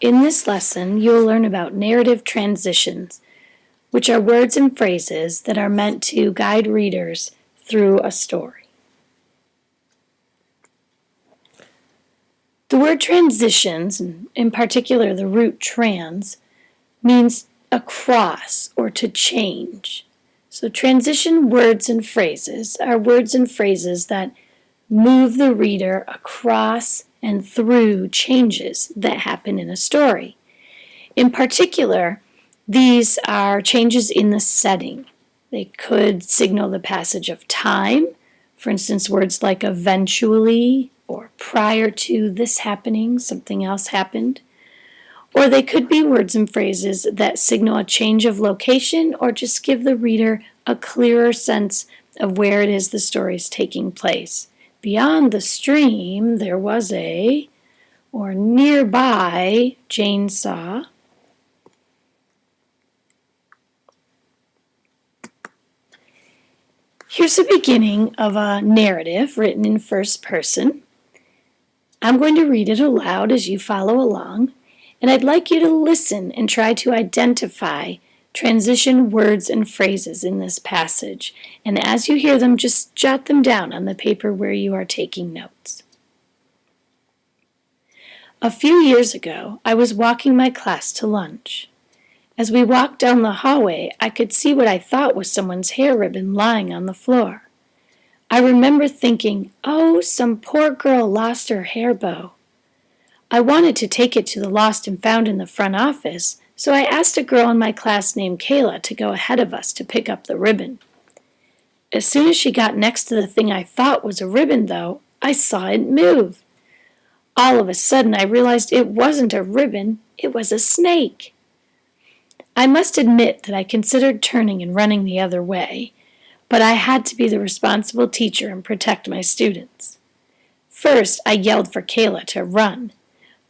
In this lesson, you will learn about narrative transitions, which are words and phrases that are meant to guide readers through a story. The word transitions, in particular the root trans, means across or to change. So transition words and phrases are words and phrases that move the reader across and through changes that happen in a story. In particular, these are changes in the setting. They could signal the passage of time. For instance, words like eventually or prior to this happening, something else happened. Or they could be words and phrases that signal a change of location or just give the reader a clearer sense of where it is the story is taking place. Beyond the stream, there was or nearby, Jane saw. Here's the beginning of a narrative written in first person. I'm going to read it aloud as you follow along, and I'd like you to listen and try to identify transition words and phrases in this passage. And as you hear them, just jot them down on the paper where you are taking notes. A few years ago, I was walking my class to lunch. As we walked down the hallway, I could see what I thought was someone's hair ribbon lying on the floor. I remember thinking, oh, some poor girl lost her hair bow. I wanted to take it to the lost and found in the front office, so I asked a girl in my class named Kayla to go ahead of us to pick up the ribbon. As soon as she got next to the thing I thought was a ribbon, though, I saw it move. All of a sudden, I realized it wasn't a ribbon, it was a snake. I must admit that I considered turning and running the other way, but I had to be the responsible teacher and protect my students. First, I yelled for Kayla to run.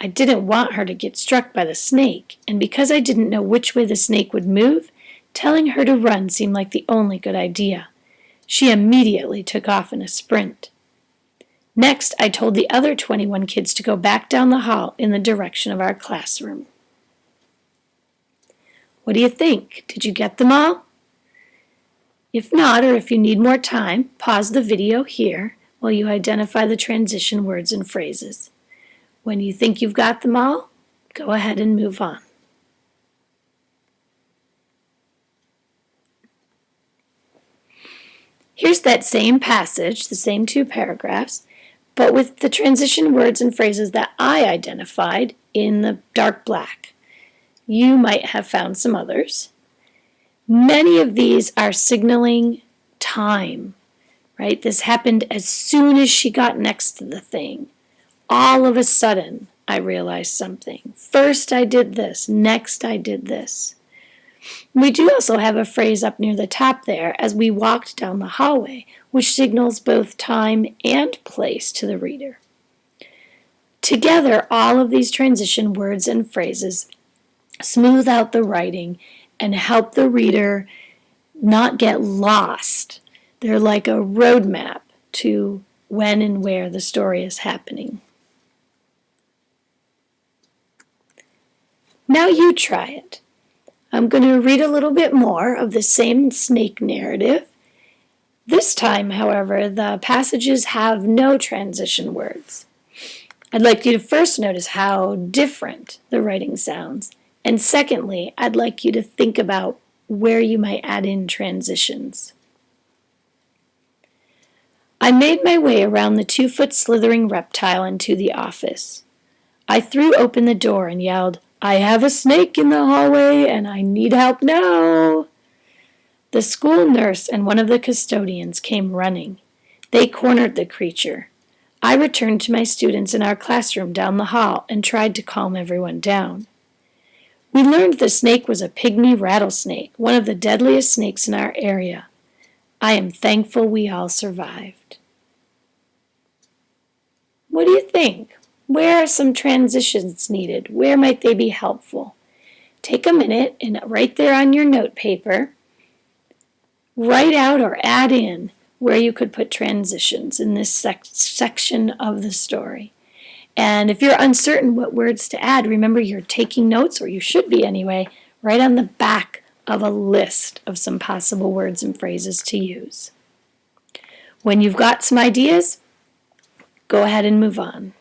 I didn't want her to get struck by the snake, and because I didn't know which way the snake would move, telling her to run seemed like the only good idea. She immediately took off in a sprint. Next, I told the other 21 kids to go back down the hall in the direction of our classroom. What do you think? Did you get them all? If not, or if you need more time, pause the video here while you identify the transition words and phrases. When you think you've got them all, go ahead and move on. Here's that same passage, the same two paragraphs, but with the transition words and phrases that I identified in the dark black. You might have found some others. Many of these are signaling time, right? This happened as soon as she got next to the thing. All of a sudden, I realized something. First I did this, next I did this. We do also have a phrase up near the top there as we walked down the hallway, which signals both time and place to the reader. Together, all of these transition words and phrases smooth out the writing and help the reader not get lost. They're like a roadmap to when and where the story is happening. Now you try it. I'm going to read a little bit more of the same snake narrative. This time, however, the passages have no transition words. I'd like you to first notice how different the writing sounds. And secondly, I'd like you to think about where you might add in transitions. I made my way around the 2-foot slithering reptile into the office. I threw open the door and yelled, "I have a snake in the hallway and I need help now." The school nurse and one of the custodians came running. They cornered the creature. I returned to my students in our classroom down the hall and tried to calm everyone down. We learned the snake was a pygmy rattlesnake, one of the deadliest snakes in our area. I am thankful we all survived. What do you think? Where are some transitions needed? Where might they be helpful? Take a minute and right there on your note paper, write out or add in where you could put transitions in this section of the story. And if you're uncertain what words to add, remember you're taking notes, or you should be anyway, right on the back of a list of some possible words and phrases to use. When you've got some ideas, go ahead and move on.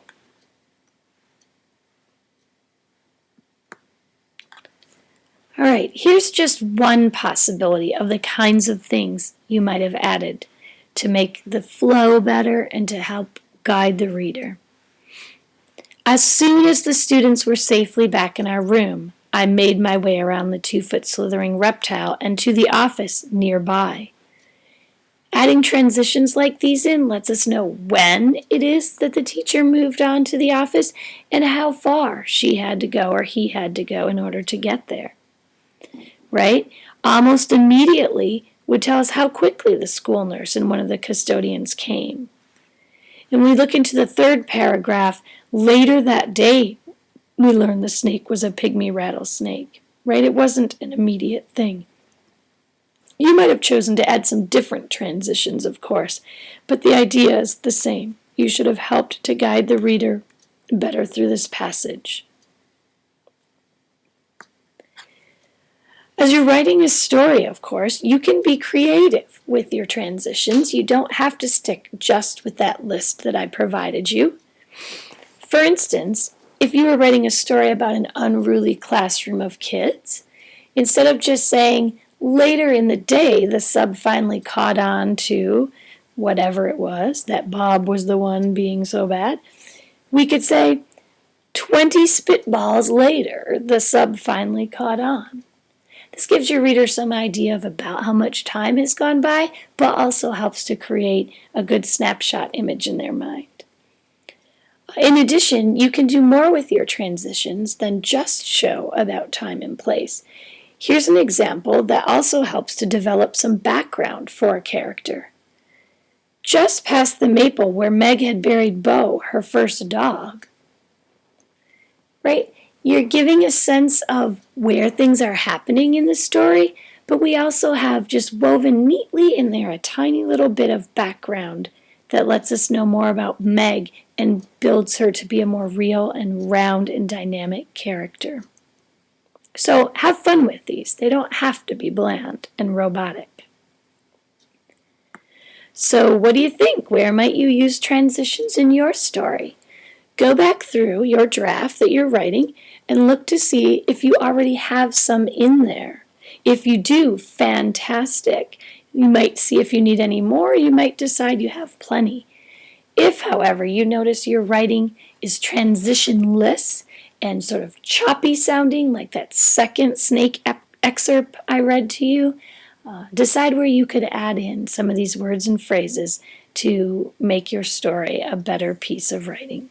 All right, here's just one possibility of the kinds of things you might have added to make the flow better and to help guide the reader. As soon as the students were safely back in our room, I made my way around the 2-foot slithering reptile and to the office nearby. Adding transitions like these in lets us know when it is that the teacher moved on to the office and how far she had to go or he had to go in order to get there. Right? Almost immediately would tell us how quickly the school nurse and one of the custodians came. And we look into the third paragraph. Later that day, we learned the snake was a pygmy rattlesnake. Right? It wasn't an immediate thing. You might have chosen to add some different transitions, of course, but the idea is the same. You should have helped to guide the reader better through this passage. As you're writing a story, of course, you can be creative with your transitions. You don't have to stick just with that list that I provided you. For instance, if you were writing a story about an unruly classroom of kids, instead of just saying, later in the day, the sub finally caught on to whatever it was, that Bob was the one being so bad, we could say, 20 spitballs later, the sub finally caught on. This gives your reader some idea of about how much time has gone by, but also helps to create a good snapshot image in their mind. In addition, you can do more with your transitions than just show about time and place. Here's an example that also helps to develop some background for a character. Just past the maple where Meg had buried Bo, her first dog, right? You're giving a sense of where things are happening in the story, but we also have just woven neatly in there a tiny little bit of background that lets us know more about Meg and builds her to be a more real and round and dynamic character. So have fun with these. They don't have to be bland and robotic. So what do you think? Where might you use transitions in your story? Go back through your draft that you're writing and look to see if you already have some in there. If you do, fantastic. You might see if you need any more. You might decide you have plenty. If, however, you notice your writing is transitionless and sort of choppy sounding, like that second snake excerpt I read to you, decide where you could add in some of these words and phrases to make your story a better piece of writing.